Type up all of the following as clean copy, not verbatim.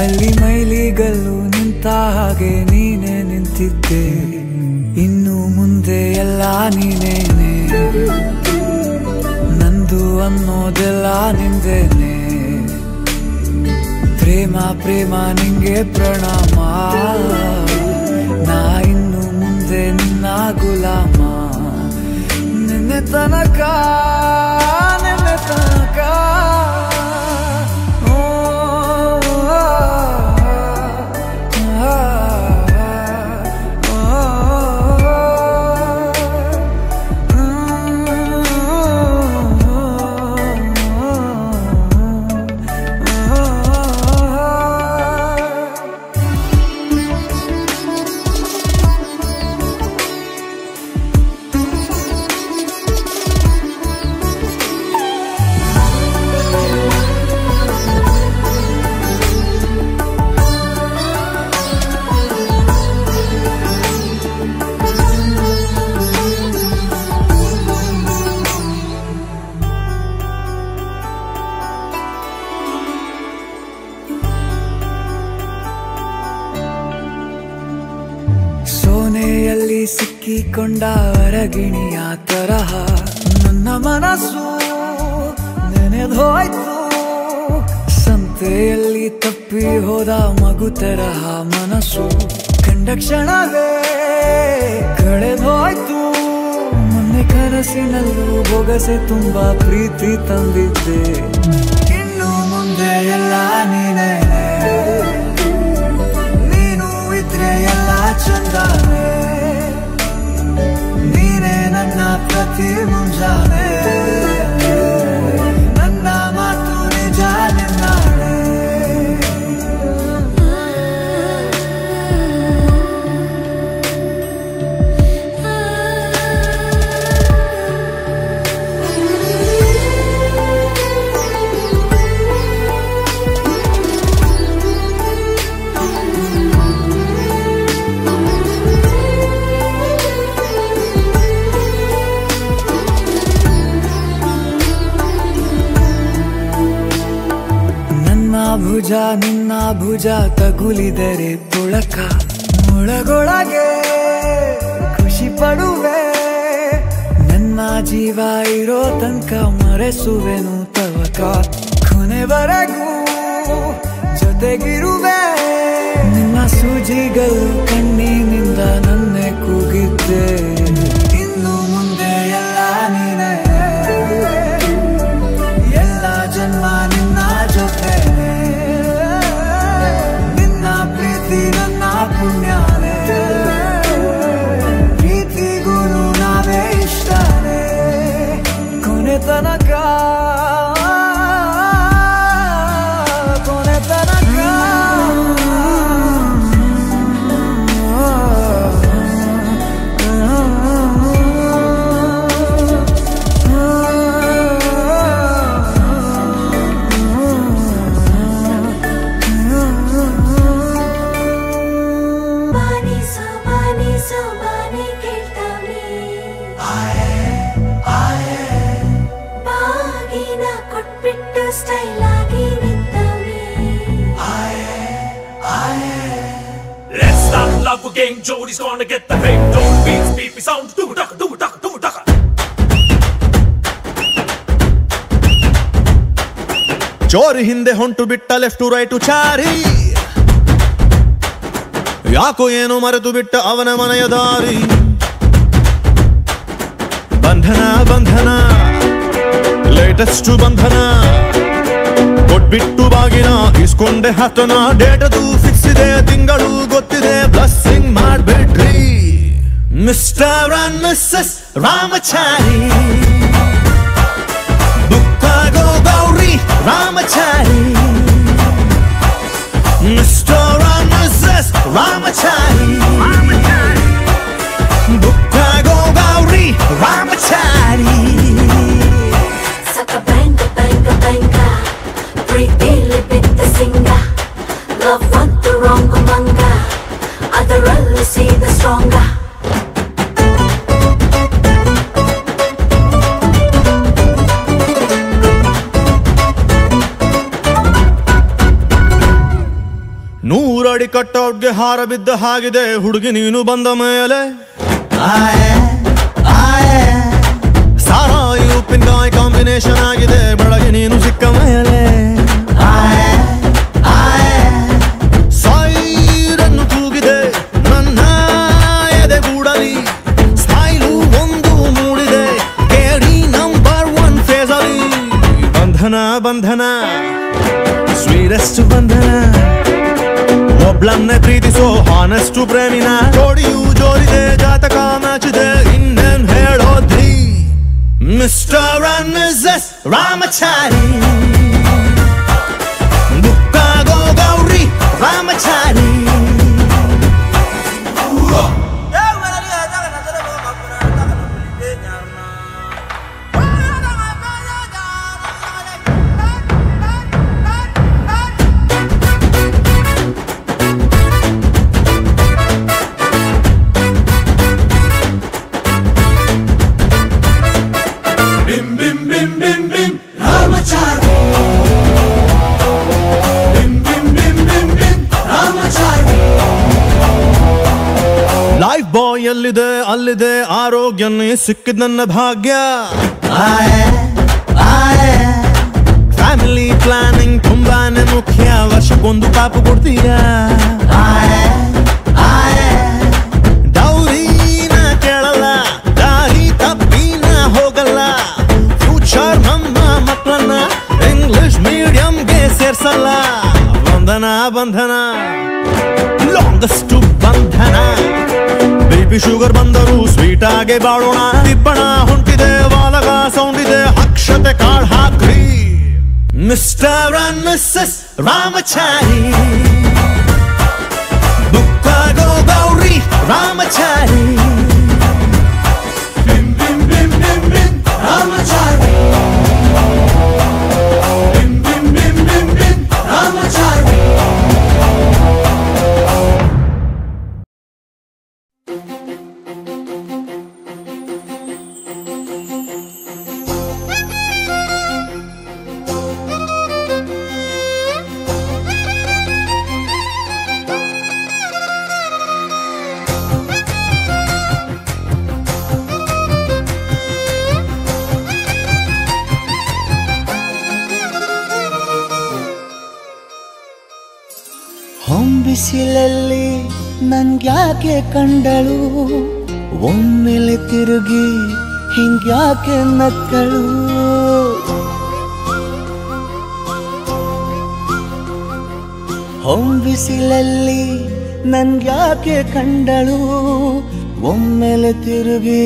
ಅಲ್ಲಿ ಮೈಲಿಗಲ್ಲು ನಿಂತ ಹಾಗೆ ನೀನೆ ನಿಂತಿದ್ದೆ, ಇನ್ನು ಮುಂದೆ ಎಲ್ಲ ನೀನೇನೆ, ನಂದು ಅನ್ನೋದೆಲ್ಲ ನಿಂದೇನೆ. ಪ್ರೇಮ ಪ್ರೇಮ ನಿಂಗೆ ಪ್ರಣಾಮ, ನಾ ಇನ್ನು ಮುಂದೆ ನಿನ್ನ ಗುಲಾಮ. ನಿನ್ನೆ ತನಕ ನಿನ್ನೆ ತನಕ ಸೋನೆಯಲ್ಲಿ ಸಿಕ್ಕಿಕೊಂಡ ಅರಗಿಣಿಯ ತರಹ ನನ್ನ ಮನಸ್ಸು ನೆನೆದೋಯ್ತು. ಸಂತೆಯಲ್ಲಿ ತಪ್ಪಿ ಹೋದ ಮಗು ತರಹ ಮನಸ್ಸು ಕಂಡ ಕ್ಷಣವೇ ಕಳೆದೋಯ್ತು. ಮೊನ್ನೆ ಕನಸಿನಲ್ಲೂ ಬೊಗಸೆ ತುಂಬಾ ಪ್ರೀತಿ ತಂದಿದ್ದೆ, ಇನ್ನು ಮುಂದೆ ಎಲ್ಲ ನೀನೇ, ನೀನು ಇದ್ರೆ ಎಲ್ಲ ಚಂದಾನೆ, ನೀನೇ ನನ್ನ ಪ್ರತಿ ಮುಂಜಾನೆ, ನನ್ನ ಮಾತು ನಿಜ ನಿನ್ನಾಳೆ. ಭುಜ ನಿನ್ನ ಭುಜ ತಗುಲಿದರೆ ತುಳಕ, ಮುಳಗೊಳಗೆ ಖುಷಿ ಪಡುವೆ. ನನ್ನ ಜೀವ ಇರೋ ತನಕ ಮರೆಸುವೆನು ತವಕ, ಕೊನೆವರೆಗೂ ಜೊತೆಗಿರುವೆ. ನಿನ್ನ ಸೂಜಿಗಳು ಕಣ್ಣಿನಿಂದ ನನ್ನೆ ಕೂಗಿದ್ದೆ, ಇನ್ನು ಮುಂದೆ ಎಲ್ಲ ನೀನೇ, ಎಲ್ಲ ಜನ್ಮ ನಿನ್ನ ಜೊತೆ. ನನ್ನ ಪುಣ್ಯನೇ, ಪ್ರೀತಿಗೂನು ನಾವೇ ಇಷ್ಟನೇ, ಕೊನೆ ತನಕ ಕೊನೆ ತನಕ. Let's start love again. Jody's gonna get the hate. Don't beats, beepy sound. Do it, do it, do it. ಚೋರಿ ಹಿಂದೆ ಹೊಂಟು ಬಿಟ್ಟ ಲೆಫ್ಟ್ ರೈಟು ಚಾರಿ, ಯಾಕೋ ಏನೋ ಮರೆತು ಬಿಟ್ಟ ಅವನ ಮನೆಯ ದಾರಿ. ಬಂಧನ ಬಂಧನ ಲೇಟೆಸ್ಟ್ ಬಂಧನ, ಕೊಟ್ಬಿಟ್ಟು ಬಾಗಿನ ಇಸ್ಕೊಂಡೆ ಹತ್ತನ. ಡೇಟದು ಫಿಕ್ಸ್ ಇದೆ, ತಿಂಗಳು ಗೊತ್ತಿದೆ, ಬ್ಲಸ್ಸಿಂಗ್ ಮಾಡ್ಬಿಟ್ರಿ ಮಿಸ್ಟರ್ ಅಂಡ್ ಮಿಸ್ಸಸ್ ರಾಮಚಾರಿ. ಬುಕ್ಕಾಗೋ Gowri Ramachari, Mr and Mrs Ramachari. ಬುಕ್ಕಾಗೋ Gowri Ramachari. Saka banga banga banga, ಪ್ರೀತಿಲಿ ಬಿದ್ದ ಸಿಂಗ, love ಅಂತೂ wrong ಮಂಗ, ಅದರಲ್ಲಿ see the stronger. 100 ಅಡಿ ಕಟ್ಟೌಟ್ಗೆ ಹಾರ ಬಿದ್ದ ಹಾಗಿದೆ ಹುಡುಗಿ ನೀನು ಬಂದ ಮೇಲೆ ಸಾರಾಯಿ ಉಪ್ಪಿನಕಾಯಿ ಕಾಂಬಿನೇಷನ್ ಆಗಿದೆ ಬೆಳಗ್ಗೆ ನೀನು ಸಿಕ್ಕ ಮೇಲೆ ಸೈರನ್ನು ಕೂಗಿದೆ ನನ್ನ ಎದೆಗೂಡಲಿ ಸ್ಟೈಲು ಒಂದು ಮೂಡಿದೆ ಕೇಳಿ ನಂಬರ್ 1 ಫೇಸ್ ಅಲ್ಲಿ ಬಂಧನ ಬಂಧನ ಸ್ವೀರೆಸ್ಟ್ ಬಂಧನ ಒಬ್ಳನ್ನೇ ಪ್ರೀತಿಸೋ ಹಾನೆಸ್ಟ್ ಪ್ರೇಮಿನ ಜೋಡಿಯೂ ಜೋರಿದೆ ಜಾತಕ ಮ್ಯಾಚಿದೆ ಇನ್ನೇನ್ ಹೇಳೋದ್ರಿ ಮಿಸ್ಟರ್ ಅಂಡ್ ಮಿಸಸ್ ರಾಮಚಾರಿ ಬುಕ್ಕಾಗೋ ಗೌರಿ ರಾಮಚಾರಿ ಲೈಫ್ ಬಾಯ್ ಎಲ್ಲಿದೆ ಅಲ್ಲಿದೆ ಆರೋಗ್ಯನೇ ಸಿಕ್ಕಿದ ನನ್ನ ಭಾಗ್ಯ ಫ್ಯಾಮಿಲಿ ಪ್ಲಾನಿಂಗ್ ತುಂಬಾನೇ ಮುಖ್ಯ ವರ್ಷಕ್ಕೊಂದು ಪಾಪು ಕೊಡ್ತೀಯ ಡೌರಿನ ಕೇಳಲ್ಲ ದಾರಿ ತಪ್ಪಿನ ಹೋಗಲ್ಲ ಫ್ಯೂಚರ್ ನಮ್ಮ ಮಕ್ಕಳನ್ನ ಇಂಗ್ಲಿಷ್ ಮೀಡಿಯಂಗೆ ಸೇರ್ಸಲ್ಲ ಬಂಧನ ಬಂಧನ ಲಾಂಗೆಸ್ಟ್ ಬಂಧನ ಬೇಬಿ ಶುಗರ್ ಬಂದರು ಸ್ವೀಟ್ ಆಗಿ ಬಾಳೋಣ ತಿಪ್ಪಣ ಹೊಂಟಿದೆ ವಾಲಗ ಸೌಂಡ್ ಇದೆ ಅಕ್ಷತೆ ಕಾಳ್ ಹಾಕ್ರಿ ಮಿಸ್ಟರ್ ಅಂಡ್ ಮಿಸಸ್ ರಾಮಚಾರಿ ಬುಕ್ಕಾಗೋ ಗೌರಿ ರಾಮಚಾರಿ ರಾಮಚಾರಿ ರಾಮಚಾರಿ ಬಿಸಿಲಲ್ಲಿ ನನ್ಗ್ಯಾಕೆ ಕಂಡಳು ಒಮ್ಮೆಲೆ ತಿರುಗಿ ಹಿಂಗ್ಯಾಕೆ ನಕ್ಕಳು ಹೊಂಬಿಸಿಲಲ್ಲಿ ನನ್ಗ್ಯಾಕೆ ಕಂಡಳು ಒಮ್ಮೆಲೆ ತಿರುಗಿ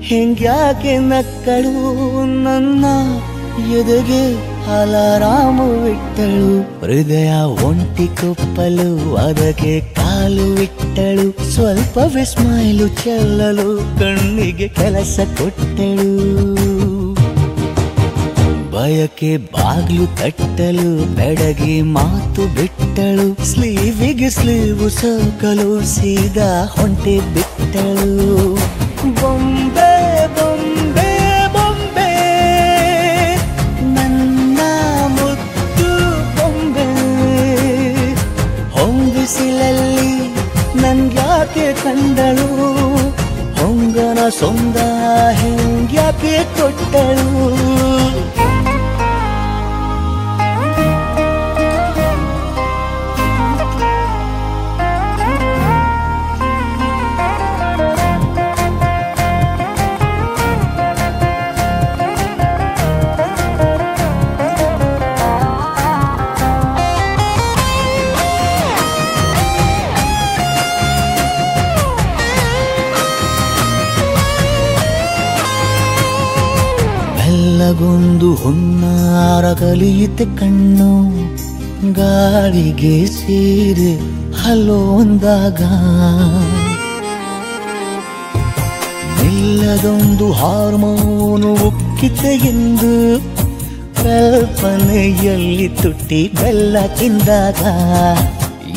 ಹಿಂಗ್ಯಾಕೆ ನಕ್ಕಳು ನನ್ನ ಎದೆಗೆ ಅಲಾರಾಮು ಇಟ್ಟಳು ಹೃದಯ ಒಂಟಿ ಕೊಪ್ಪಲು ಅದಕ್ಕೆ ಕಾಲು ಇಟ್ಟಳು ಸ್ವಲ್ಪವೇ ಸ್ಮೈಲು ಚೆಲ್ಲಲು ಕಣ್ಣಿಗೆ ಕೆಲಸ ಕೊಟ್ಟಳು ಬಯಕೆ ಬಾಗ್ಲು ತಟ್ಟಲು ಬೆಡಗಿ ಮಾತು ಬಿಟ್ಟಳು ಸ್ಲೀವಿಗೆ ಸ್ಲೀವು ಸೋಕಲು ಸೀದಾ ಹೊಂಟೆ ಬಿಟ್ಟಳು ಬೊಂಬೆ ಬೊಂಬೆ ಬೊಂಬೆ ನನ್ನ ಮುದ್ದು ಬೊಂಬೆ ಹೊಂಬಿಸಿಲಲ್ಲಿ ನನ್ಗ್ಯಾಕೆ ಕಂಡಳು ಹೊಂಗನ ಸೊಂದ ಹೆಂಗ್ಯಾಕೆ ಕೊಟ್ಟಳು ಬೆಲ್ಲಗೊಂದು ಹುನ್ನಾರ ಕಲಿಯುತ್ತೆ ಕಣ್ಣು ಗಾಳಿಗೆ ಸೀರೆ ಹಲೋಂದಾಗ ನಿಲ್ಲದೊಂದು ಹಾರ್ಮೋನು ಉಕ್ಕಿತೆ ಎಂದು ಕಲ್ಪನೆಯಲ್ಲಿ ತುಟ್ಟಿ ಬೆಲ್ಲ ತಿಂದಾಗ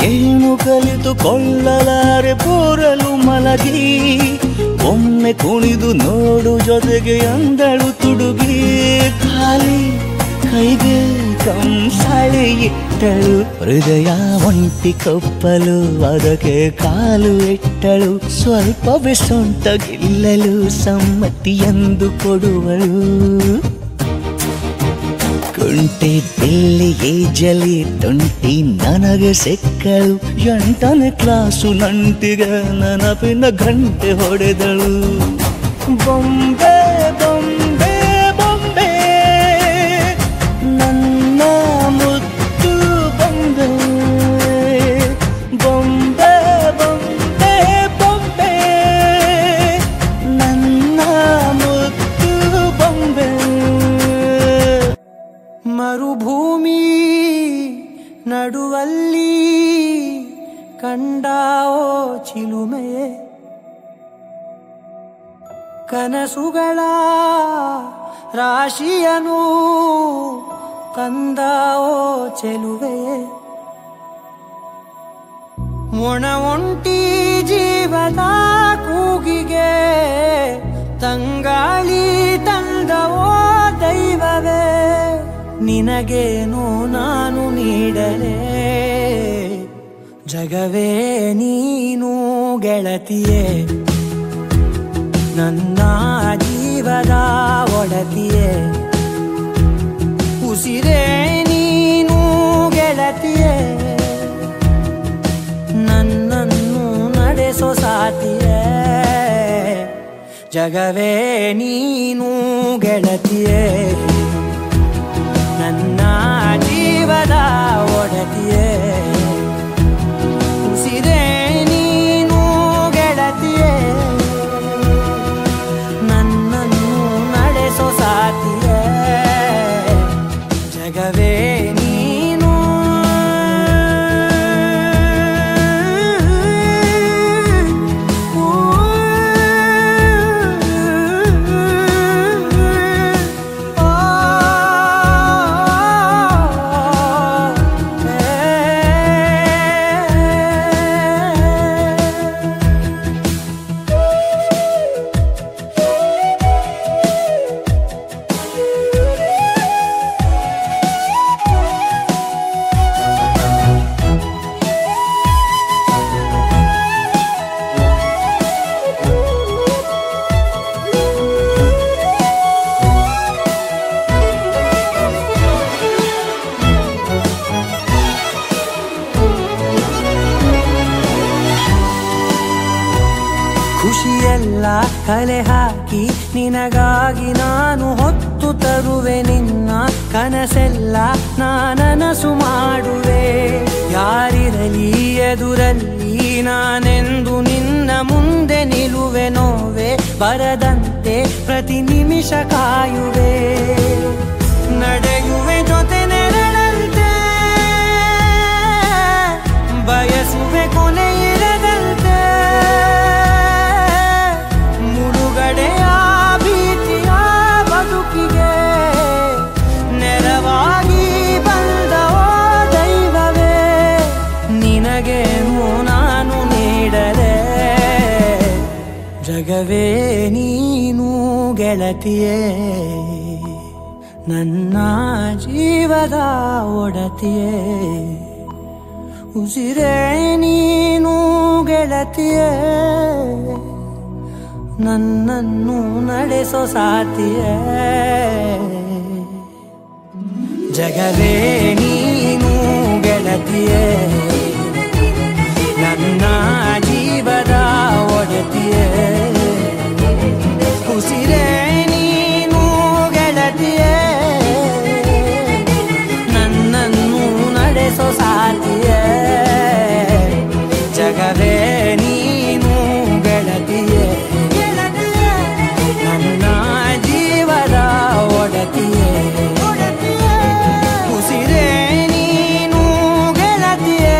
ಏನು ಕಲಿತುಕೊಳ್ಳಲಾರೆ ಪೂರಲು ಮಲಗಿ ಒಮ್ಮೆ ಕುಣಿದು ನೋಡು ಜೊತೆಗೆ ಅಂದಳು ತುಡುಗಿ ಖಾಲಿ ಕೈಗೆ ಕಂಸಾಳೆ ಇಟ್ಟ ಬಿಟ್ಟಳು, ಹೃದಯ ಒಂಟಿ ಕಪ್ಪಲು ಅದಕ್ಕೆ ಕಾಲು ಇಟ್ಟಳು, ಸ್ವಲ್ಪವೇ ಸೊಂಟ ಗೆಲ್ಲಲು ಸಮ್ಮತಿ ಎಂದು ಕೊಡುವಳು. ಕುಂಟೆ ಬಿಲ್ಲಿಗೆ ಜಲಿ ತುಂಟಿ ನನಗೆ ಸಿಕ್ಕಳು, 8ನೇ ಕ್ಲಾಸು ನಂಟಿಗೆ ನೆನಪಿನ ಗಂಟೆ ಹೊಡೆದಳು. ಬೊಂಬೆ ಬೊಂಬೆ ಬೊಂಬೆ ನನ್ನ ಮುದ್ದು ಬೊಂಬೆ, ಬೊಂಬೆ ಬೊಂಬೆ ಬೊಂಬೆ ನನ್ನ ಮುದ್ದು ಬೊಂಬೆ. ಮರುಭೂಮಿ ನಡುವಲ್ಲಿ ಕಂಡಾವೋ ಚಿಲುಮೆಯೇ, ಕನಸುಗಳ ರಾಶಿಯನು ತಂದಾವೋ ಚೆಲುವೆಯೇ. ಮೊಣ ಒಂಟಿ ಜೀವದ ಕೂಗಿಗೆ ತಂಗಾಳಿ ತಂದವೋ ದೈವವೇ, ನಿನಗೇನು ನಾನು ನೀಡಲೇ ಜಗವೇ ನೀನು ಗೆಳತಿಯೇ, ನನ್ನ ಜೀವದ ಒಡತಿಯೇ. ಉಸಿರೇ ನೀನು ಗೆಳತಿಯೇ, ನನ್ನನ್ನು ನಡೆಸೋ ಸಾತಿಯೇ. ಜಗವೇ ನೀನು ಗೆಳತಿಯೇ, ನನ್ನ ಜೀವದ ಒಡತಿಯೇ. ಉಸಿರೇ ನೀನು ಗೆಳತಿಯೇ, ನನ್ನನ್ನು ನಡೆಸೋ ಸಾತಿಯೇ. ಜಗವೇ ನೀನು. ಖುಷಿಯೆಲ್ಲ ಕಲೆ ಹಾಕಿ ನಿನಗಾಗಿ ನಾನು ಹೊತ್ತು ತರುವೆ, ನಿನ್ನ ಕನಸೆಲ್ಲ ನಾನನಸು ಮಾಡುವೆ. ಯಾರಿರಲಿ ಎದುರಲ್ಲಿ ನಾನೆಂದು ನಿನ್ನ ಮುಂದೆ ನಿಲ್ಲುವೆ, ನೋವೆ ಬರದಂತೆ ಪ್ರತಿ ನಿಮಿಷ ಕಾಯುವೆ. ನಡೆಯುವೆ ಜೊತೆ ನೆರಳಂತೆ, ಬಯಸುವೆ ಕೊನೆ ಇರದಂತೆ. ಮುಳುಗಡೆಯ ಭೀತಿಯ ಬದುಕಿಗೆ ನೆರವಾಗಿ ಬಂದವೋ ದೈವವೇ, ನಿನಗೇನು ನಾನು ನೀಡಲೇ ಜಗವೇ ನೀನು ಗೆಳತಿಯೇ, ನನ್ನ ಜೀವದ ಒಡತಿಯೇ. ಉಸಿರೇ ನೀನು ಗೆಳತಿಯೇ, ನನ್ನನ್ನು ನಡೆಸೋ ಸಾತಿಯೇ. ಜಗವೇ ನೀನು ಗೆಳತಿಯೇ, ನನ್ನ ಜೀವದ ಒಡತಿಯೇ. ಉಸಿರೇ ನೀನು ಗೆಳತಿಯೇ, ನನ್ನನ್ನು ನಡೆಸೋ ಸಾತಿಯೇ. ಜಗವೇ ನೀನು ಗೆಳತಿಯೇ, ನನ್ನ ಜೀವದ ಒಡತಿಯೇ. ಉಸಿರೇ ನೀನು ಗೆಳತಿಯೇ.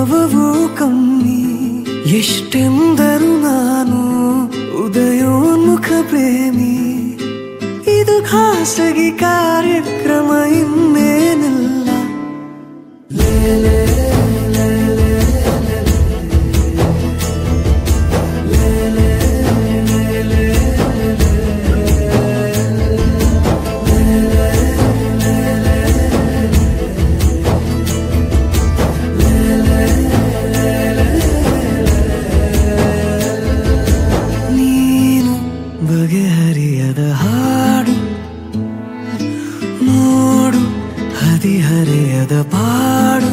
ಅನುಭವವೂ ಕಮ್ಮಿ ಎಷ್ಟೆಂದರು ನಾನು ಉದಯೋನ್ಮುಖ ಪ್ರೇಮಿ ಇದು ಖಾಸಗಿ ಕಾರ್ಯಕ್ರಮ ಇನ್ನೇನಿಲ್ಲ ಬಗೆಹರಿಯದ ಹಾಡು ನೋಡು ಹದಿಹರೆಯದ ಪಾಡು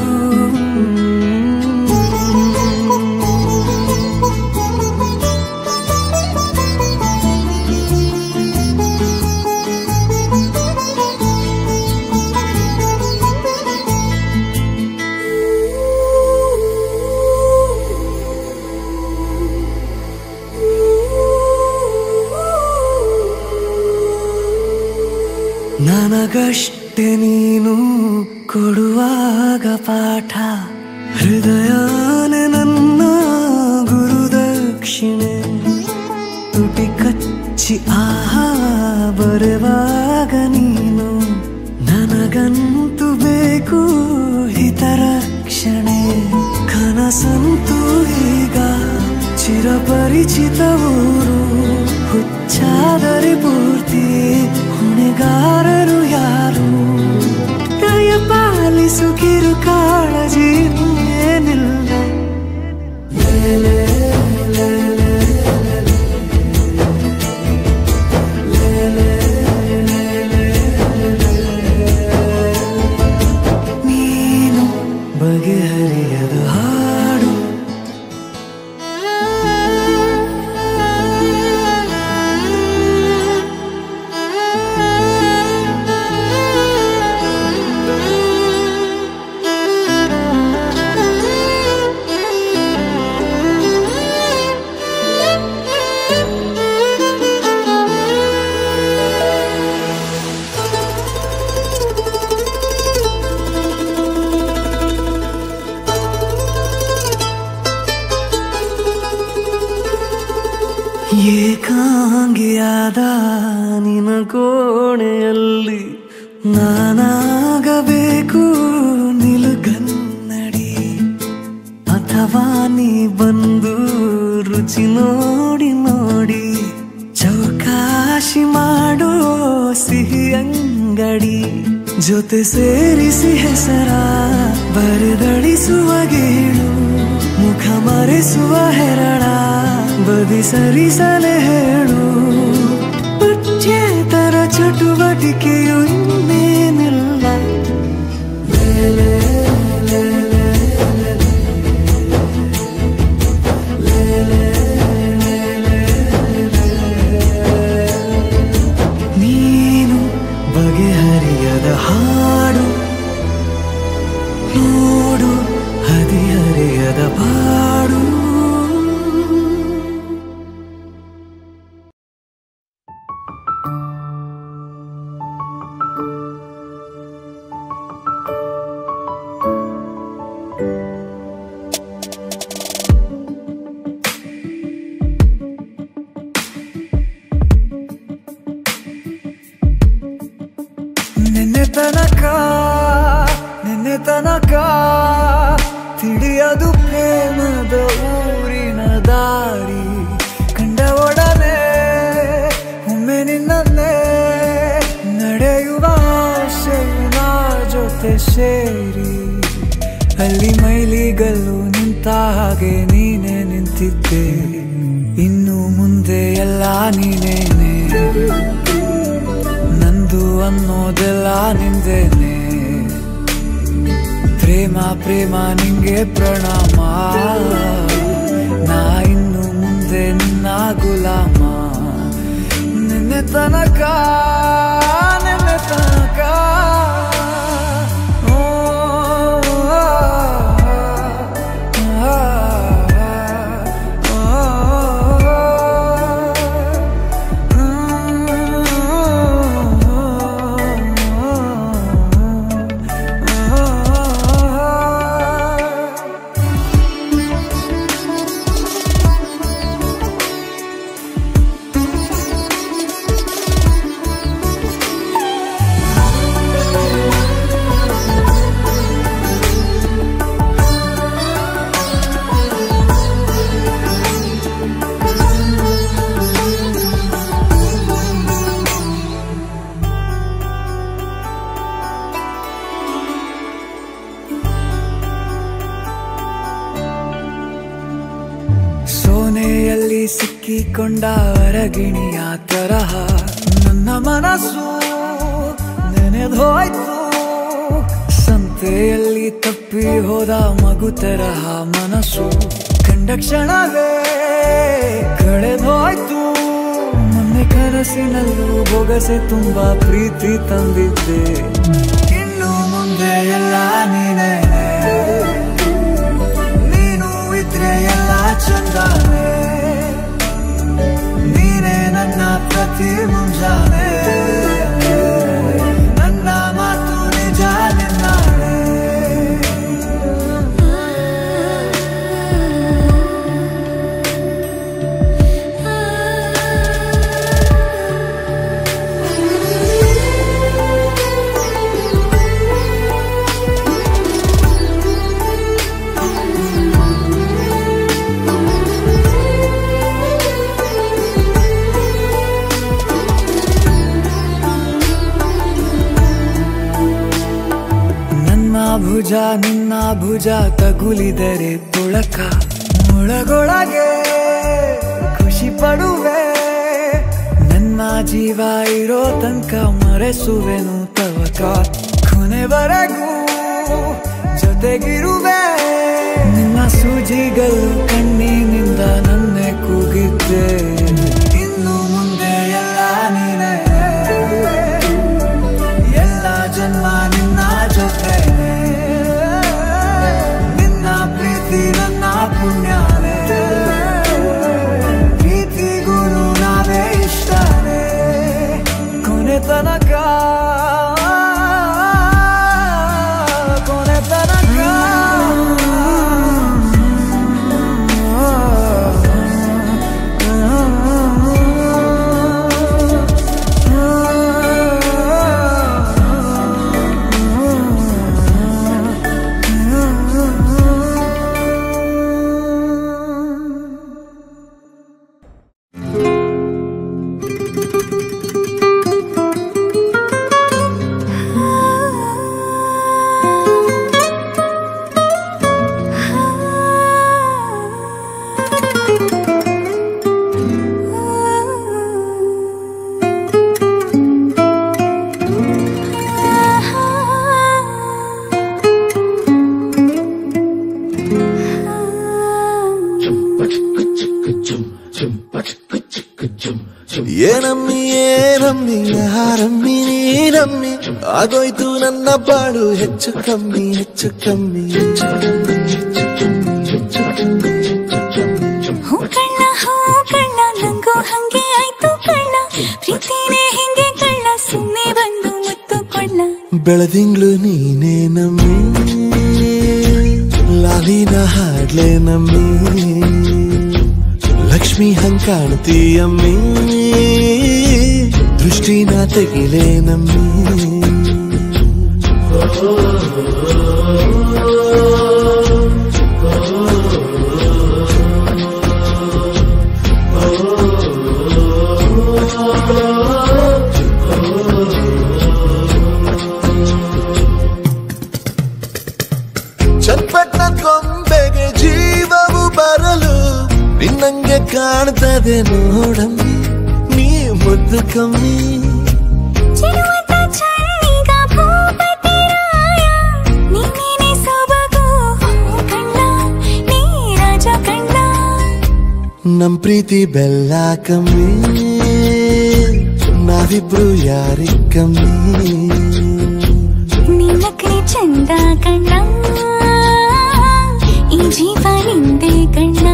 ನನಗಷ್ಟೆ ನೀನು ಕೊಡುವಾಗ ಪಾಠ ಹೃದಯನೇ ನನ್ನ ಗುರುದಕ್ಷಿಣೆ ತುಟಿ ಕಚ್ಚಿ ಆಹಾ ಬರೆವಾಗ ನೀನು ನನಗಂತೂ ಬೇಕು ಹಿತರಕ್ಷಣೆ ಕನಸಂತೂ ಈಗ ಚಿರಪರಿಚಿತ ಊರು ಹುಚ್ಚಾದರೆ ಪೂರ್ತಿ ಹೊಣೆಗಾರರು ಯಾರು ದಯ ಪಾಲಿಸು ಕಿರು ಕಾಳಜಿ ಏನಿಲ್ಲ ನೀನು ಬಗೆಹರಿಯದ ಹಾಡು ಏಕಾಂಗಿಯಾದ ನಿನ ಕೋಣೆಯಲ್ಲಿ ನಾನಾಗಬೇಕು ನಿಲುಗನ್ನಡಿ ಅಥವಾ ನೀ ಬಂದು ರುಚಿ ನೋಡಿ ನೋಡಿ ಚೌಕಾಶಿ ಮಾಡೋ ಸಿಹಿ ಅಂಗಡಿ ಜೊತೆ ಸೇರಿಸಿ ಹೆಸರ ಬರೆದಳಿಸುವ ಗೇಳು ಮುಖ ಮರೆಸುವ ಹೆರಳ ಬದಿ ಸರಿಸಲೆ ಹೇಳು ಪಠ್ಯೇತರ ಚಟುವಟಿಕೆಯು ಇನ್ನೇನಿಲ್ಲ ನೀನು ಬಗೆಹರಿಯದ ಹಾಡು ನೋಡು ಹದಿಹರೆಯದ ಬಾಡು ನಿನ್ನೆ ತನಕ ತಿಳಿಯದು ಪ್ರೇಮದ ಊರಿನ ದಾರಿ ಕಂಡ ಒಡನೆ ಒಮ್ಮೆ ನಿನ್ನೇ ನಡೆಯುವ ಆಸೆಯ ಜೊತೆ ಸೇರಿ ಅಲ್ಲಿ ಮೈಲಿಗಲ್ಲು ನಿಂತ ಹಾಗೆ ನೀನೆ ನಿಂತಿದ್ದೆ ಇನ್ನು ಮುಂದೆ ಎಲ್ಲ ನೀನೇನೆ ನಂದು ಅನ್ನೋದೆಲ್ಲ ನಿಂದೇನೆ ಪ್ರೇಮ ಪ್ರೇಮ ನಿಂಗೆ ಪ್ರಣಾಮ ನಾ ಇನ್ನು ಮುಂದೆ ನಿನ್ನ ಗುಲಾಮ ನಿನ್ನೆ ತನಕ ಸೇರಿಕೊಂಡ ಅರಗಿಣಿಯ ತರಹ ನನ್ನ ಮನಸ್ಸು ನೆನೆದೋಯ್ತು. ಸಂತೆಯಲ್ಲಿ ತಪ್ಪಿ ಹೋದ ಮಗು ತರಹ ಮನಸ್ಸು ಕಂಡ ಕ್ಷಣವೇ ಕಳೆದೋಯ್ತು. ಮೊನ್ನೆ ಕನಸಿನಲ್ಲೂ ಬೊಗಸೆ ತುಂಬಾ ಪ್ರೀತಿ ತಂದಿದ್ದೆ. ಇನ್ನು ಮುಂದೆ ಎಲ್ಲ ನೀನೇ, ನೀನು ಇದ್ರೆ ಎಲ್ಲ ಚಂದಾನೆ. ನೀನೇ ನನ್ನ ಪ್ರತಿ ಮುಂಜಾನೆ, ನನ್ನ ಮಾತು ನಿಜ ನಿನ್ನಾನೆ. ಭುಜ ನಿನ್ನ ಭುಜ ತಗುಲಿದರೆ ತುಳಕ ಮುಳಗೊಳಗೆ ಖುಷಿ ಪಡುವೆ. ನನ್ನ ಜೀವ ಇರೋ ತನಕ ಮರೆಸುವೆನು ತವಕ. ಕೊನೆವರೆಗೂ ಜೊತೆಗಿರುವೆ. ನಿನ್ನ ಸೂಜಿಗಳು ಕಣ್ಣಿನಿಂದ ನನ್ನೆ ಕೂಗಿದ್ದೆ. ಇನ್ನು ಮುಂದೆ ಎಲ್ಲ ನೀನೇ, ಎಲ್ಲ ಜನ್ಮ ನಿನ್ನ ಜೊತೆ. ನಿನ್ನ ಪ್ರೀತಿ ನನ್ನ ಪುಣ್ಯನೇ, ಪ್ರೀತಿಗೂ ನಾವೇ ಇಷ್ಟನೇ. ಕೊನೆ ತನಕ ಕೊನೆ ತನಕ ಏನಮ್ಮಿ ಏನಮ್ಮಿ ಯಾರಮ್ಮಿ ನೀನಮ್ಮಿ ಆಗೋಯ್ತು ನನ್ನ ಬಾಳು ಹೆಚ್ಚು ಕಮ್ಮಿ ಹೆಚ್ಚು ಕಮ್ಮಿ. ಹೂ ಕಳ್ಳ ನಂಗೂ ಹಂಗೆ ಆಯ್ತು ಕಳ್ಳ. ಪ್ರೀತಿನೇ ಹಿಂಗೆ ಕಳ್ಳ, ಸುಮ್ಮನೆ ಬಂದು ಮುತ್ತು ಕೊಳ್ಳ. ಬೆಳದಿಂಗ್ಳು ನೀನೇ ನಮ್ಮಿ, ಲಾಲಿನ ಹಾಡ್ಲೆ ನಮ್ಮಿ. ಲಕ್ಷ್ಮಿ ಹಂಗ್ ಕಾಣ್ತೀಯಮ್ಮಿ, ದೃಷ್ಟಿನ ತೆಗಿಲೆ ನಮ್ಮಿ. ಚಟ್ಪಟ್ನ ಕೊಂಬೆಗೆ ಜೀವವು ಬರಲು ನಿನ್ನಂಗೆ ಕಾಣ್ತದೆ ನೋಡಮ್ಮಿ, ನೀ ಮುದ್ದು ಕಮ್ಮಿ. ನಮ್ ಪ್ರೀತಿ ಬೆಲ್ಲ ಕಮ್ಮಿ, ನಾವಿಬ್ರು ಯಾರಿ ಕಮ್ಮಿ. ನಿನ್ನಕ್ರೆ ಚಂದ ಕಣ್ಣ, ಈ ಜೀವ ನಿಂದೆ ಕಣ್ಣ.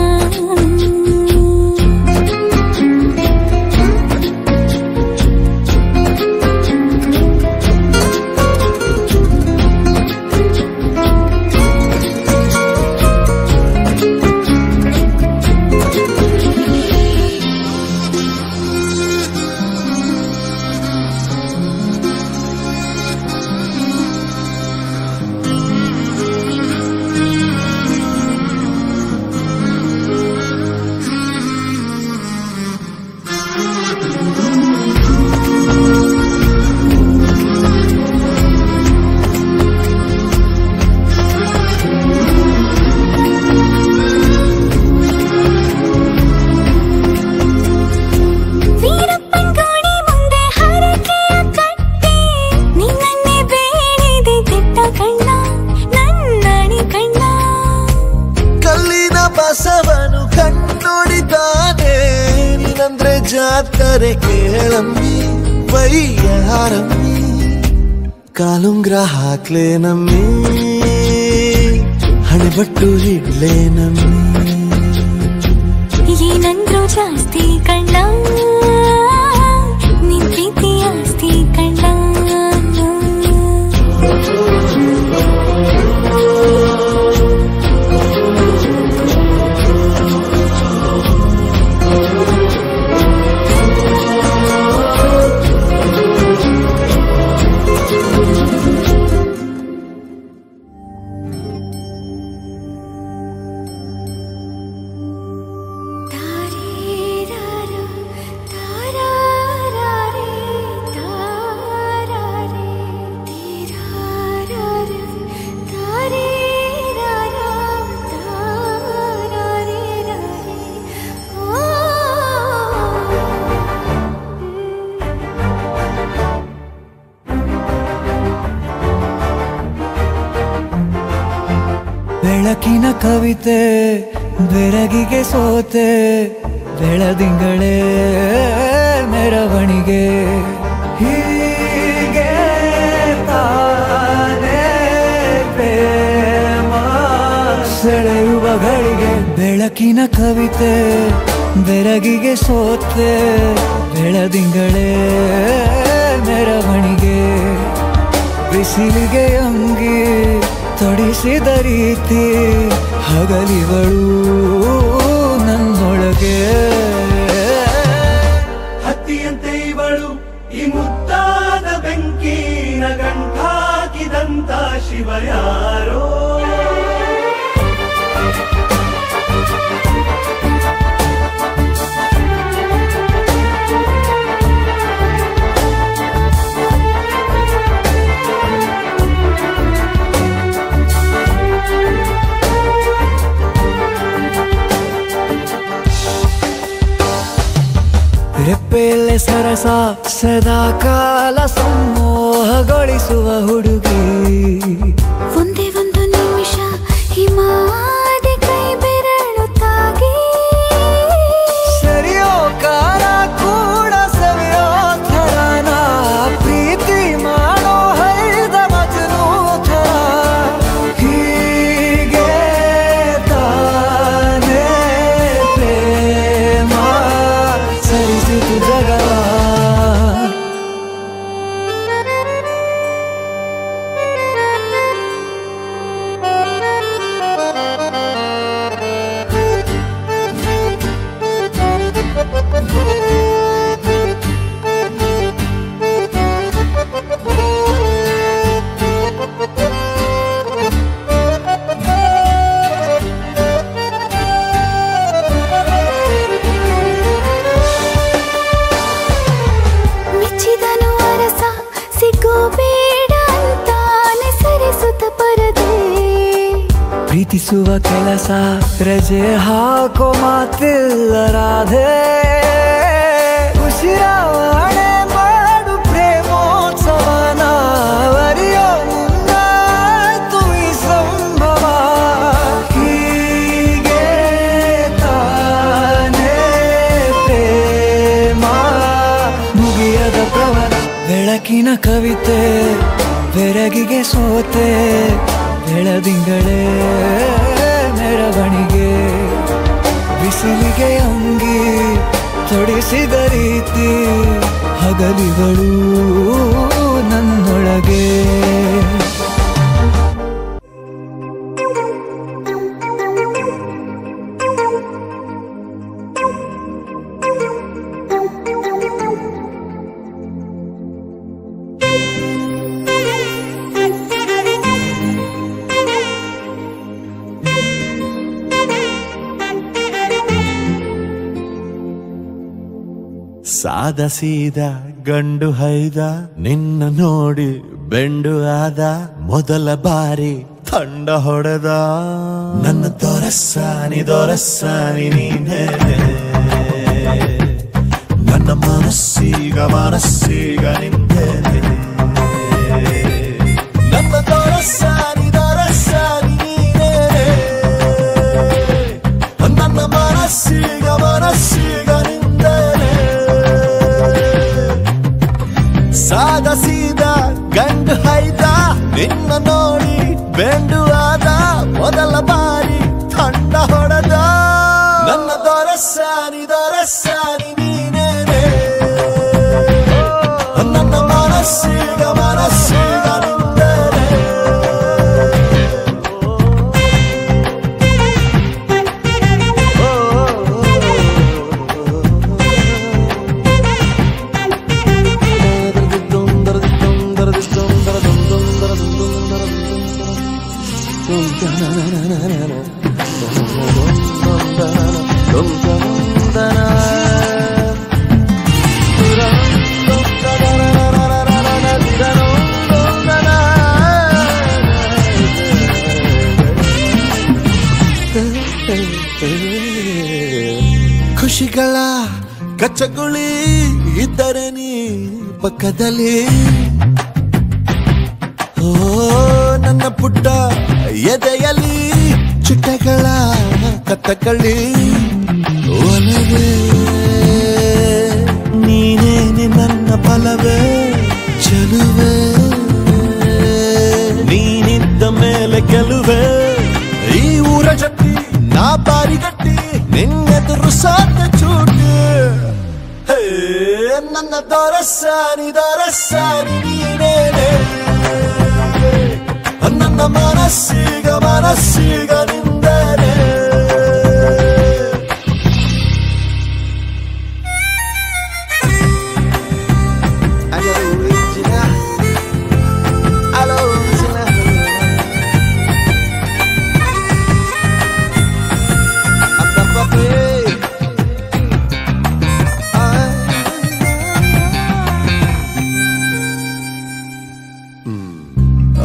ಆದರೆ ಕೇಳಮ್ಮಿ ವೈಯಾರಮ್ಮಿ ಕಾಲುಂಗ್ರ ಹಾಕ್ಲೇ ನಮ್ಮಿ ಹಣೆಬಟ್ಟು ಇಡ್ಲೇ ನಮ್ಮಿ ಏನಂದ್ರು ಜಾಸ್ತಿ ಕಣ್ಣ ನಿನ್ ಪ್ರೀತಿ ಆಸ್ತಿ ಕಣ್ಣ ಬೆಳಕಿನ ಕವಿತೆ ಬೆರಗಿಗೆ ಸೋತೆ ಬೆಳದಿಂಗಳೇ ಮೆರವಣಿಗೆ ಹೀಗೆ ತಾನೇ ಪ್ರೇಮ ಸೆಳೆಯುವ ಗಳಿಗೆ ಬೆಳಕಿನ ಕವಿತೆ ಬೆರಗಿಗೆ ಸೋತೆ ಬೆಳದಿಂಗಳೇ ಮೆರವಣಿಗೆ ಬಿಸಿಲಿಗೆ ಅಂಗಿ ತೊಡಿಸಿದ ರೀತಿ ಹಗಲಿಗಳು ನನ್ನೊಳಗೆ ಹತ್ತಿಯಂತೆ ಇವಳು ಈ ಮುದ್ದಾದ ಬೆಂಕಿನ ಗಂಟಾಕಿದಂತ ಶಿವ ಯಾರೋ ರೆಪ್ಪೆಯಲ್ಲೇ ಸರಸ ಸದಾ ಕಾಲ ಸಂಮೋಹಗೊಳಿಸುವ ಹುಡುಗಿ ಒಂದೇ ಒಂದು ನಿಮಿಷ ಹಿಮಾದಿ ಕೈ ಬೆರಳು ತಾಗಿ ಸರಿಯೋ ಕಾರ ಕೂಡ ಸವಿಯೋ ಥರನ ಪ್ರೀತಿ ಮಾಡೋ ಹೈದ ಮಜನು ಥರ ಹೀಗೆ ತಾನೇ ಪ್ರೇಮ ಸರಿಸಿತು ಜಗವ ಮೆಚ್ಚಿದನು ಅರಸ ಸಿಗೋ ಬೇಡ ಅಂತಾನೆ ಸರಿಸುತ್ತ ಪರದೆ ಪ್ರೀತಿಸುವ ಕೆಲಸ ರಜೆ ಹಾಕೋ ಮಾತಿಲ್ಲ ರಾಧೆ ಉಸಿರಾವಣೆ ಮಾಡು ಪ್ರೇಮೋತ್ಸವನ ಅರಿಯೋ ಮುಂದಾಯ್ತು ಈ ಸಂಭವ ಹೀಗೆ ತಾನೇ ಪ್ರೇಮ ಮುಗಿಯದ ಪ್ರವರ ಬೆಳಕಿನ ಕವಿತೆ ಬೆರಗಿಗೆ ಸೋತೆ ಬೆಳದಿಂಗಳೇ ಮೆರವಣಿಗೆ ಬಿಸಿಲಿಗೆ ಅಂಗಿ ತೊಡಿಸಿದ ರೀತಿ ಹಗಲಿಗಳು ನನ್ನೊಳಗೆ ಸಾದ ಸೀದ ಗಂಡು ಹೈದ ನಿನ್ನ ನೋಡಿ ಬೆಂಡು ಆದ ಮೊದಲ ಬಾರಿ ತಂಡ ಹೊಡೆದ ನನ್ನ ದೊರಸ್ಸಾನಿ ನೀನೇ ನನ್ನ ಮನಸ್ಸೀಗ ನಿಂದೇನೆ ನನ್ನ ದೊರಸ್ಸಾನಿ ನೀನೇ ನನ್ನ ಮನಸ್ಸೀಗ ನಿಂದೇನೆ ಖುಷಿಗಳ ಕಚ್ಚಗುಳಿ ಇದ್ದರೆ ನೀ ಪಕ್ಕದಲ್ಲಿ ಓ ನನ್ನ ಪುಟ್ಟ ಎದೆಯಲ್ಲಿ ಚಿಟ್ಟೆಗಳ ಕತ್ತಕಳಿ ಒಲವೇ ನೀನೇನೆ ನನ್ನ ಫಲವೇ ಚೆಲುವೆ ನೀನಿದ್ದ ಮೇಲೆ ಗೆಲುವೆ ಈ ಊರ ಜಟ್ಟಿ ನಾ ಬಾರಿಗಟ್ಟಿ ನಿನ್ನೆದುರು ಸಾತ ಚೂಟಿ ನನ್ನ ದೊರಸಾನಿ ನೀನೇನೆ ನನ್ನ ಮನಸ್ಸೀಗ ನಿಂದನೆ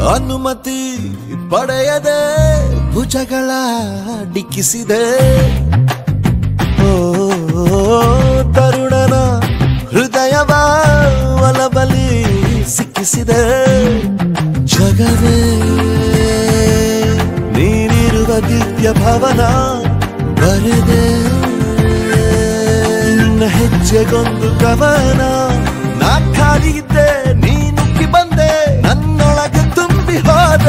ಅನುಮತಿ ಪಡೆಯದೆ ಭುಜಗಳ ಡಿಕ್ಕಿಸಿದೆ ಓ ತರುಣನ ಹೃದಯವ ಒಲಬಲಿ ಸಿಕ್ಕಿಸಿದೆ ಜಗವೇ ನೀನಿರುವ ದಿವ್ಯ ಭವನ ಬರೆದೆ ನಿನ್ನ ಹೆಜ್ಜೆಗೊಂದು ಕವನ ನಾ ಖಾಲಿ ಇದ್ದೆ ನೀನುಕ್ಕಿ ಬಂದೆ ನನ್ನೊಳಗೆ ತುಂಬಿ ಹೋದ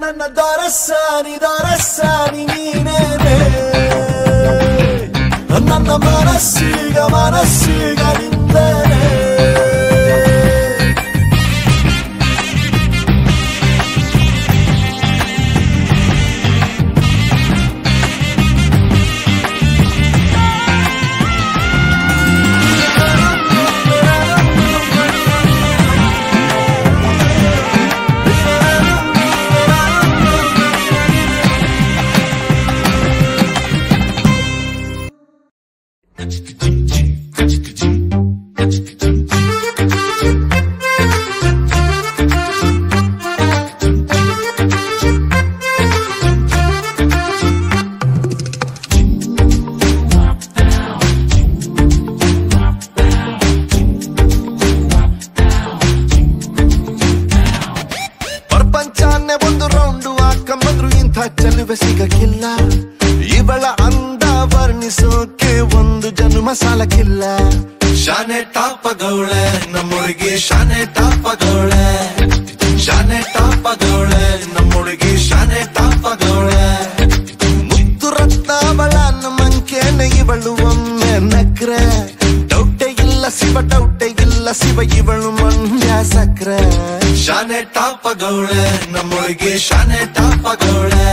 ನನ್ನ ದೊರಸಾನಿ ನೀನೇನೆ ನನ್ನ ಮನಸ್ಸೀಗ ನಿಂದನೆ ಚೆಲುವೆ ಸಿಗಕ್ಕಿಲ್ಲ ಇವಳ ಅಂದ ವರ್ಣಿಸೋಕೆ ಒಂದು ಜನ್ಮ ಸಾಲಕ್ಕಿಲ್ಲ ಶಾನೆ ಟಾಪಗೌಳೆ ನಮ್ಮೊಳಗೆ ಶಾನೆ ಟಾಪಗೌಳೆ ನಮ್ಮೊಳಗೆ ಶಾನೆ ಟಾಪಗೌಳೆ ಮುತ್ತು ರತ್ನಾವಳ ನಮ್ಮಂಕೇನೆ ಇವಳು ಒಮ್ಮೆ ನಕ್ರೆ ಡೌಟೆ ಇಲ್ಲ ಶಿವ ಇವಳು ಮಂಡ್ಯ ಸಕ್ರೆ ಶಾನೆ ಟಾಪಗೌಳೆ ನಮ್ಮೊಳಗೆ ಶಾನೆ ಟಾಪಗೌಳೆ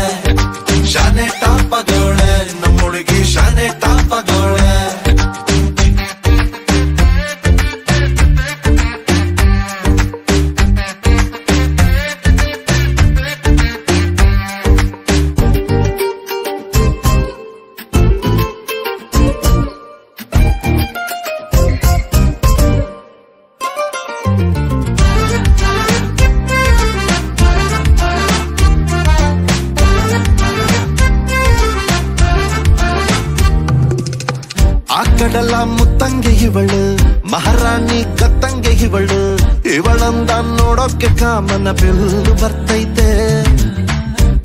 ನಮ್ಮೊಳಗೆ ಶಾನೆ ಟಾಪಗೌಳೆ ಕಡಲ ಮುತ್ತಂಗೆ ಇವಳು ಮಹಾರಾಣಿ ಕತ್ತಂಗೆ ಇವಳಂದ ನೋಡೋಕೆ ಕಾಮನ ಬೆಲ್ಲು ಬರ್ತೈತೆ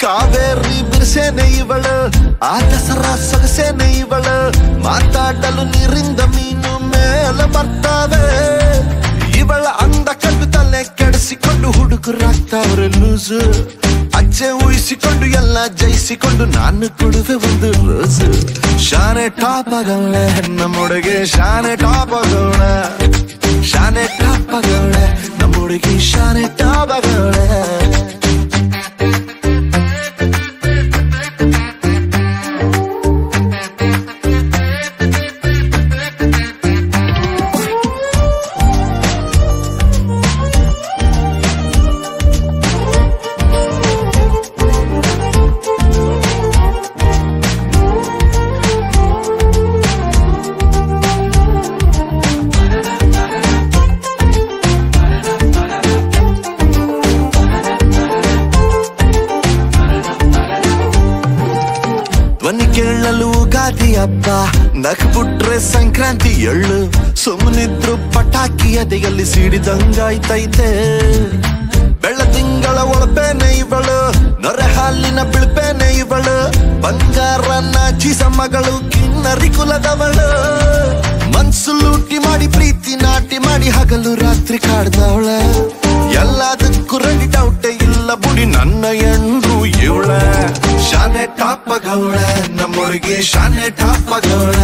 ಕಾವೇರಿ ಬಿರ್ಸೇನೆ ಇವಳು ಆ ದಸರಾ ಸೊಗಸೇನೆ ಇವಳು ಮಾತಾಡಲು ನೀರಿಂದ ಮೀನು ಮೇಲೆ ಬರ್ತಾವೆ ಇವಳ ಅಂದ ಕಂಡು ತಲೆ ಕೆಡಿಸಿಕೊಂಡು ಹುಡುಗರಾಗ್ತಾವ್ರೆ ಲೂಸು ಅಜ್ಜೆ ಊಹಿಸಿಕೊಂಡು ಎಲ್ಲ ಜಯಿಸಿಕೊಂಡು ನಾನು ಕೊಡುವೆ ಒಂದು ರೋಸು ಶಾನೆ ಟಾಪಗೌಳೆ ನಮ್ಮೊಳಗೆ ಶಾನೆ ಟಾಪಗೌಳೆ ನಮ್ಮೊಳಗೆ ಶಾನೆ ಟಾಪಗೌಳೆ ಎಳ್ಳು ಸುಮ್ಮನಿದ್ರು ಪಟಾಕಿ ಎದೆಯಲ್ಲಿ ಸಿಡಿದಂಗಾಯ್ತೈತೆ ಬೆಳ್ಳ ತಿಂಗಳ ಒಳಪೇನೆ ಇವಳು ನೊರೆ ಹಾಲಿನ ಬಿಳ್ಪೇನೆ ಇವಳು ಬಂಗಾರನ ಚೀಸ ಮಗಳು ಕಿನ್ನರಿ ಕುಲದವಳು ಮನ್ಸು ಲೂಟಿ ಮಾಡಿ ಪ್ರೀತಿ ನಾಟಿ ಮಾಡಿ ಹಗಲು ರಾತ್ರಿ ಕಾಡ್ದವಳ ಎಲ್ಲದಕ್ಕೂ ರೆಡಿ ಡೌಟೇ ಇಲ್ಲ ಬುಡಿ ನನ್ನ ಎಂಡ್ರು ಇವಳ ಶಾನೆ ಟಾಪಗೌಳ ನಮ್ಮೊಳಗೆ ಶಾನೆ ಟಾಪಗೌಳ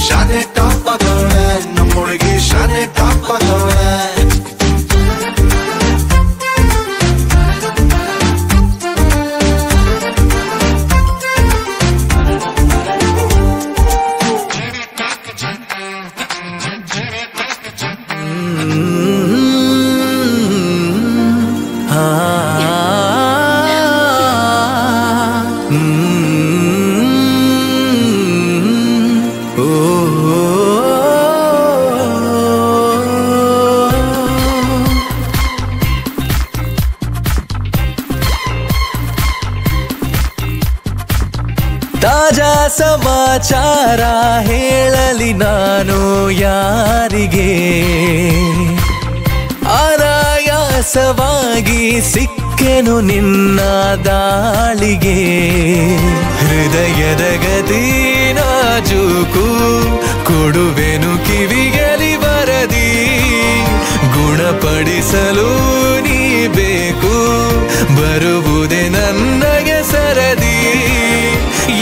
ಶಾನೆ ಟಾಪಗೌಳ ನಮ್ಮೊಳಗೆ ಶಾನೆ ಟಾಪಗೌಳ ತಾಜಾ ಸಮಾಚಾರ ಹೇಳಲಿ ನಾನು ಯಾರಿಗೆ ಅನಾಯಾಸವಾಗಿ ಸಿಕ್ಕೆನು ನಿನ್ನ ದಾಳಿಗೆ ಹೃದಯದ ಗತಿ ನಾಜೂಕು ಕೊಡುವೆನು ಕಿವಿಗಲಿ ಬರದಿ ಗುಣಪಡಿಸಲು ನೀ ಬೇಕು ಬರುವುದೇ ನನಗೆ ಸರದಿ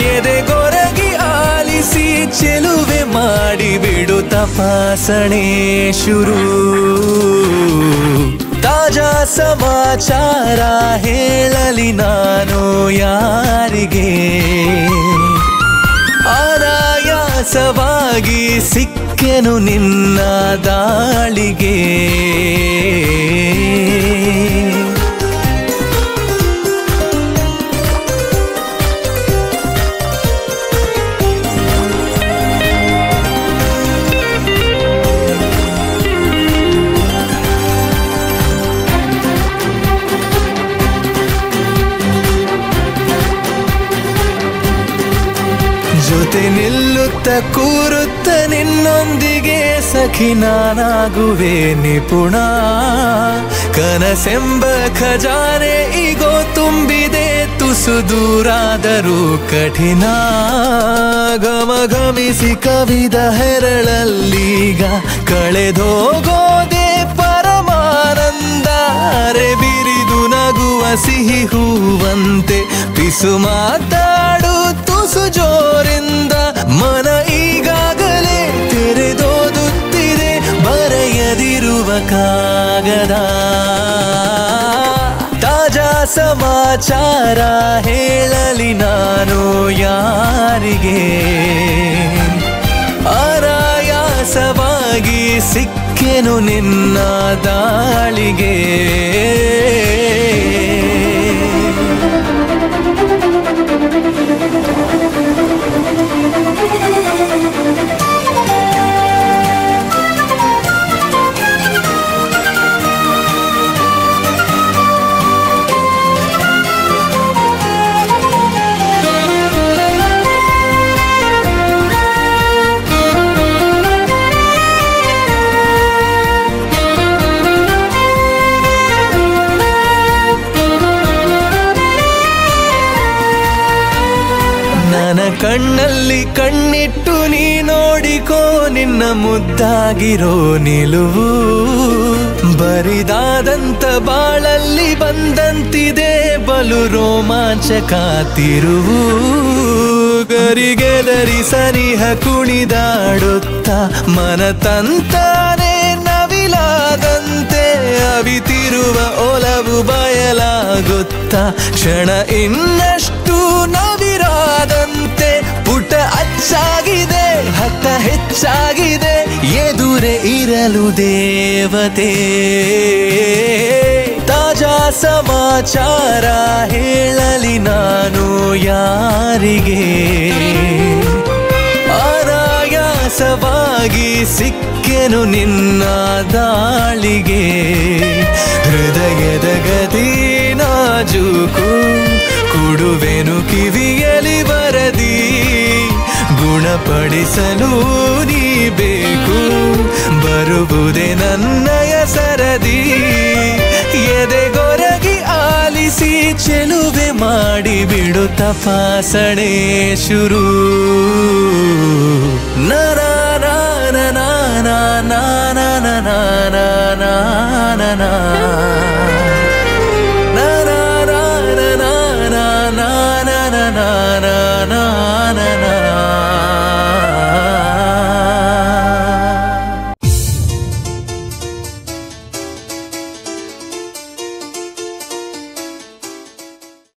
ಎದೆಗೊರಗಿ ಆಲಿಸಿ ಚೆಲುವೆ ಮಾಡಿ ಬಿಡು ತಪಾಸಣೆ ಶುರು ತಾಜಾ ಸಮಾಚಾರ ಹೇಳಲಿ ನಾನು ಯಾರಿಗೆ ಅನಾಯಾಸವಾಗಿ ಸಿಕ್ಕೆನು ನಿನ್ನ ದಾಳಿಗೆ ಜೊತೆ ನಿಲ್ಲುತ್ತ ಕೂರುತ್ತ ನಿನ್ನೊಂದಿಗೆ ಸಖಿ ನಾನಾಗುವೆ ನಿಪುಣ ಕನಸೆಂಬ ಖಜಾನೆ ಈಗೋ ತುಂಬಿದೆ ತುಸು ದೂರಾದರೂ ಕಠಿಣ ಘಮಘಮಿಸಿ ಕವಿದ ಹೆರಳಲ್ಲೀಗ ಕಳೆದೋಗೋದೆ ಪರಮಾನಂದ ಬಿರಿದು ನಗುವ ಸಿಹಿ ಹೂವಂತೆ ಪಿಸು ಮಾತಾಡು ತುಸು ಜೋರಿಂದ ಮನ ಈಗಾಗಲೇ ತೆರೆದೋದುತ್ತಿದೆ ಬರೆಯದಿರುವ ಕಾಗದ ತಾಜಾ ಸಮಾಚಾರ ಹೇಳಲಿ ನಾನು ಯಾರಿಗೆ ಅನಾಯಾಸವಾಗಿ ಸಿಕ್ಕೆನು ನಿನ್ನ ದಾಳಿಗೆ ನನ್ನ ಕಣ್ಣಲ್ಲಿ ಕಣ್ಣಿಟ್ಟು ನೀ ನೋಡಿಕೋ ನಿನ್ನ ಮುದ್ದಾಗಿರೋ ನಿಲುವು ಬರಿದಾದಂತ ಬಾಳಲ್ಲಿ ಬಂದಂತಿದೆ ಬಲು ರೋಮಾಂಚಕ ತಿರುವು ಗರಿಗೆದರಿ ಸನಿಹ ಕುಣಿದಾಡುತ್ತ ಮನ ತಂತಾನೆ ನವಿಲಾದಂತೆ ಅವಿತಿರುವ ಒಲವು ಬಯಲಾಗುತ್ತ ಕ್ಷಣ ಇನ್ನಷ್ಟು ನವಿರಾದಂತೆ ಪುಟ ಅಚ್ಚಾಗಿದೆ ಹಠ ಹೆಚ್ಚಾಗಿದೆ ಎದುರೇ ಇರಲು ದೇವತೆ ತಾಜಾ ಸಮಾಚಾರ ಹೇಳಲಿ ನಾನು ಯಾರಿಗೆ ಅನಾಯಾಸವಾಗಿ ಸಿಕ್ಕೆನು ನಿನ್ನ ದಾಳಿಗೆ ಹೃದಯದ ಗತಿ ನಾಜೂಕು ಕೊಡುವೆನು ಕಿವಿಯಲಿ ಬರದಿ ಗುಣ ಗುಣಪಡಿಸಲು ನೀ ಬೇಕು ಬರುವುದೇ ನನ್ನಯ ಸರದಿ ಎದೆಗೊರಗಿ ಆಲಿಸಿ ಚೆಲುವೆ ಮಾಡಿ ಬಿಡು ತಪಾಸಣೆ ಶುರು na